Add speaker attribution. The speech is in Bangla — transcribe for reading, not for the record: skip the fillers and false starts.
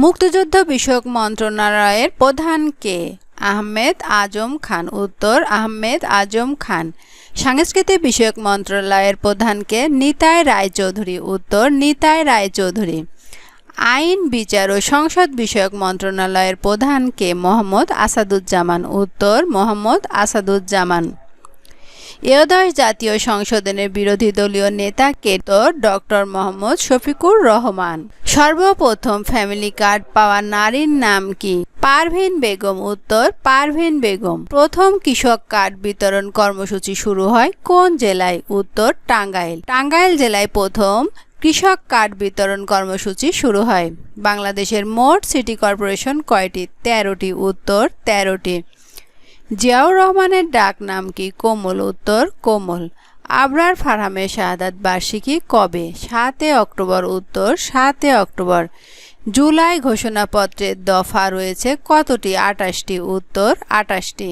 Speaker 1: মুক্তিযুদ্ধ বিষয়ক মন্ত্রণালয়ের প্রধান কে? আহমেদ আজম খান। উত্তর আহমেদ আজম খান। সাংস্কৃতিক বিষয়ক মন্ত্রণালয়ের প্রধান কে? নিতাই রায়চৌধুরী। উত্তর নিতাই রায়চৌধুরী। আইন, বিচার ও সংসদ বিষয়ক মন্ত্রণালয়ের প্রধান কে? মোহাম্মদ আসাদুজ্জামান। উত্তর মোহাম্মদ আসাদুজ্জামান। একাদশ জাতীয় সংশোধনের বিরোধী দলীয় নেতা কে? ডক্টর মোহাম্মদ শফিকুর রহমান। সর্বপ্রথম ফ্যামিলি কার্ড পাওয়া নারীর নাম কি? পারভীন বেগম। উত্তর পারভীন বেগম। প্রথম কৃষক কার্ড বিতরণ কর্মসূচি শুরু হয় কোন জেলায়? উত্তর টাঙ্গাইল। টাঙ্গাইল জেলায় প্রথম কৃষক কার্ড বিতরণ কর্মসূচি শুরু হয়। বাংলাদেশের মোট সিটি কর্পোরেশন কয়টি? 13টি। উত্তর 13টি। জিয়াউর রহমানের ডাক নাম কি? কোমল। উত্তর কোমল। আবরার ফারহামের শাহাদাত বার্ষিকী কবে? 7 অক্টোবর। উত্তর 7 অক্টোবর। জুলাই ঘোষণাপত্রের দফা রয়েছে কতটি? 28টি। উত্তর 28টি।